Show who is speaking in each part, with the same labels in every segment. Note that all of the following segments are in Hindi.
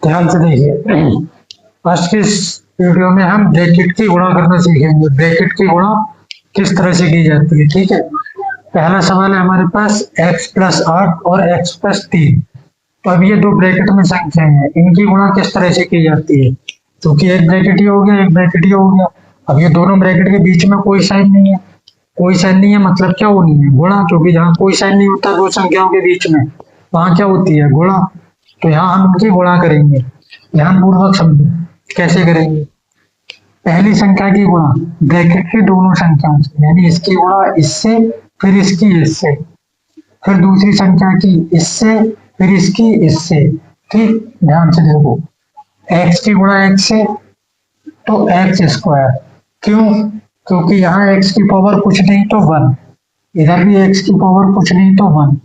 Speaker 1: ध्यान से देखिए, आज की इस वीडियो में हम ब्रैकेट की गुणा करना सीखेंगे। ब्रैकेट की गुणा किस तरह से की जाती है, ठीक है। पहला सवाल है हमारे पास x+8 और x+3। तो अब ये दो ब्रैकेट में संख्या है, इनकी गुणा किस तरह से की जाती है। क्योंकि एक ब्रैकेट ही हो गया, एक ब्रैकेट ही हो गया। अब ये दोनों ब्रैकेट के बीच में कोई साइन नहीं है, कोई साइन नहीं है मतलब क्या होनी है, गुणा। क्योंकि जहाँ कोई साइन नहीं होता दो संख्याओं के बीच में, वहां क्या होती है, गुणा। तो यहाँ हम इनकी गुणा करेंगे। ध्यान पूर्वक समझो कैसे करेंगे। पहली संख्या की गुणा ब्रैकेट की दोनों संख्याओं से, यानी इसकी गुणा इससे, फिर इसकी इससे, फिर दूसरी संख्या की इससे, फिर इसकी इससे। ठीक, ध्यान से देखो। x की गुणा x से तो x²। क्यों? क्योंकि यहाँ x की पावर कुछ नहीं तो 1, इधर भी x की पावर कुछ नहीं तो 1।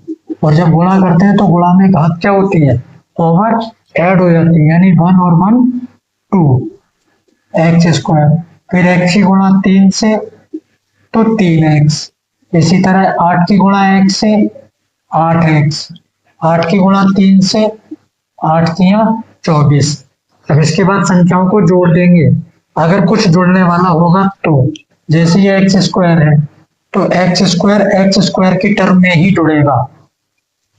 Speaker 1: और जब गुणा करते हैं तो गुणा में घात क्या होती है, पावर ऐड हो जाती है, यानी 1 और 1 2, x²। फिर x की गुणा 3 से तो 3x। इसी तरह 8 की गुणा x से 8x। 8 की गुणा 3 से 8 तिया 24। अब इसके बाद संख्याओं को जोड़ देंगे, अगर कुछ जुड़ने वाला होगा तो। जैसे ये x² है तो x² की टर्म में ही जुड़ेगा।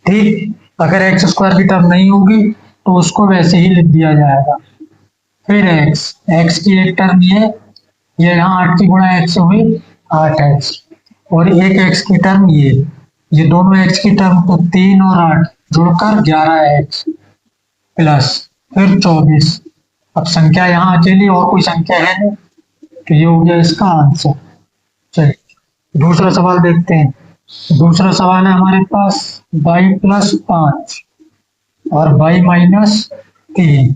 Speaker 1: ठीक, अगर x² की टर्म नहीं होगी तो उसको वैसे ही लिख दिया जाएगा। फिर x की एक टर्म ये यहाँ 8 की गुणा x हुई 8x, और एक x की टर्म ये दोनों x की टर्म तो 3 और 8 जुड़कर 11x प्लस फिर 24। अब संख्या यहाँ अकेली और कोई संख्या है नहीं, तो ये हो गया इसका आंसर। चलिए दूसरा सवाल देखते हैं। दूसरा सवाल है हमारे पास y+5 और y-3।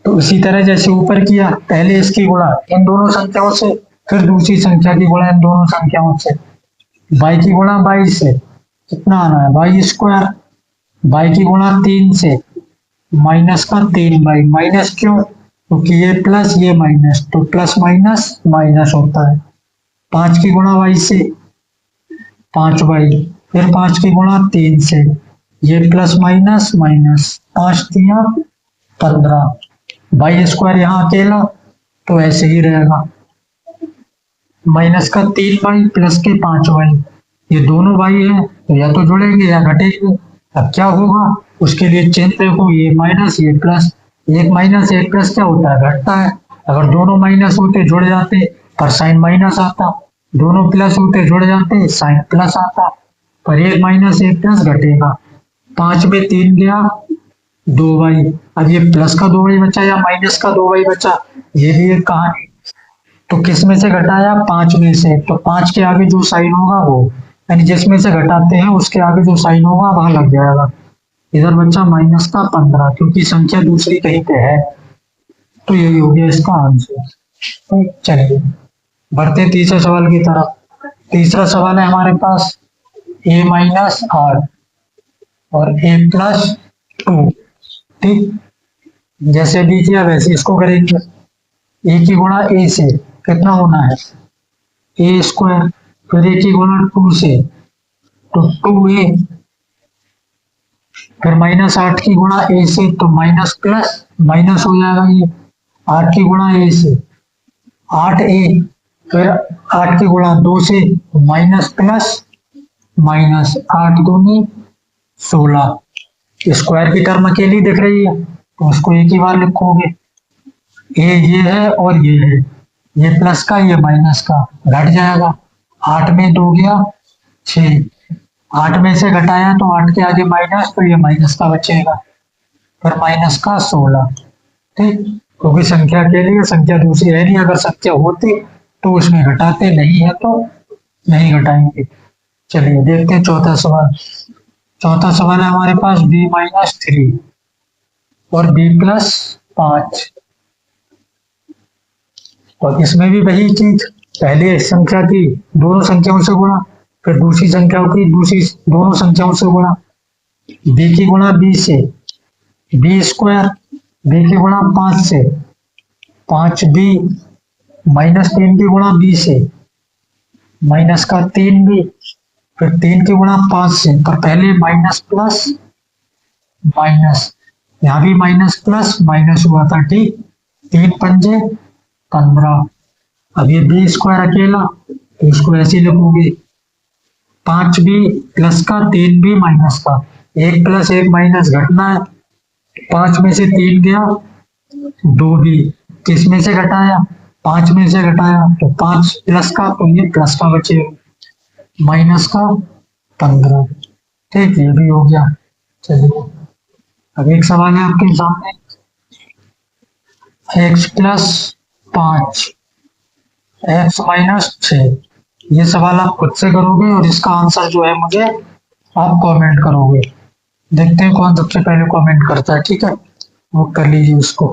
Speaker 1: तो इसी तरह जैसे ऊपर किया, पहले इसकी गुणा इन दोनों संख्याओं से, फिर दूसरी संख्या की गुणा इन दोनों संख्याओं से। y की गुणा y से कितना आना है, y²। y की गुणा 3 से माइनस का 3y। माइनस क्यों? क्योंकि ये प्लस ये माइनस, तो प्लस माइनस माइनस होता है। 5 की गुणा y से 5y। फिर 5 की गुणा 3 से, ये प्लस माइनस माइनस, 5 तिया 15। y² यहाँ अकेला तो ऐसे ही रहेगा, माइनस का 3y प्लस के 5y। ये दोनों y है तो या तो जुड़ेंगे या घटेंगे। अब क्या होगा उसके लिए चिन्ह देखो, ये माइनस ये प्लस। एक माइनस एक प्लस क्या होता है, घटता है। अगर दोनों माइनस होते जुड़ जाते पर साइन माइनस आता, दोनों प्लस होते जुड़ जाते साइन प्लस आता। पर एक माइनस एक प्लस घटेगा। 5 में 3 गया 2y। अब ये प्लस का 2y बचा या माइनस का 2y बचा, ये भी एक कहानी। तो किस में से घटाया, 5 में से। तो 5 के आगे जो साइन होगा वो, यानी जिसमें से घटाते हैं उसके आगे जो साइन होगा वहां लग जाएगा। इधर बच्चा माइनस का 15, क्योंकि संख्या दूसरी कहीं पे है। तो यही हो गया इसका आंसर। तो चलिए बढ़ते हैं तीसरे सवाल की तरफ। तीसरा सवाल है हमारे पास a-r और a+2। ठीक, जैसे भी किया वैसे इसको करेंगे। a की गुणा a से कितना होना है, a²। फिर a की गुणा 2 से तो 2a। फिर -8 की गुणा a से तो माइनस प्लस माइनस हो जाएगा। ये 8 की गुणा a से 8a। फिर 8 की गुणा 2 से माइनस प्लस माइनस, 8 दूनी 16। स्क्वायर की टर्म अकेली दिख रही है तो उसको एक ही बार लिखोगे। ए ये है और ये है, ये प्लस का ये माइनस का, घट जाएगा। 8 में 2 गया 6। 8 में से घटाया तो 8 के आगे माइनस, तो ये माइनस का बचेगा। फिर माइनस का 16। ठीक, क्योंकि संख्या के लिए संख्या दूसरी है नहीं, अगर संख्या होती तो उसमें घटाते, नहीं है तो नहीं घटाएंगे। चलिए देखते हैं चौथा सवाल। चौथा सवाल है हमारे पास b-3 और b+5। और इसमें भी वही चीज, पहले संख्या की दोनों संख्याओं से गुणा, फिर दूसरी संख्याओं की दूसरी दोनों संख्याओं से गुणा। b की गुणा b से b²। b की गुणा 5 से 5b। -3 की गुणा b से माइनस का 3b। फिर 3 की गुणा 5 से, पर पहले माइनस प्लस माइनस, यहाँ भी माइनस प्लस माइनस हुआ था, ठीक। 3 पंजे 15। अब ये बी स्क्वायर अकेला, तो इसको ऐसे लिखोगे 5 बी प्लस का 3 बी माइनस का, 1 प्लस 1 माइनस घटना है, 5 में से 3 गया, 2 बी किस में से घटाया, 5 में से घटाया, तो 5 प्लस का, तो ये प्लस का बचेगा, माइनस का 15। ठीक, ये भी हो गया। चलिए अब एक सवाल है आपके सामने, x प्लस 5 x माइनस 6। ये सवाल आप खुद से करोगे और इसका आंसर जो है मुझे आप कमेंट करोगे। देखते हैं कौन सबसे पहले कमेंट करता है, ठीक है, वो कर लीजिए उसको।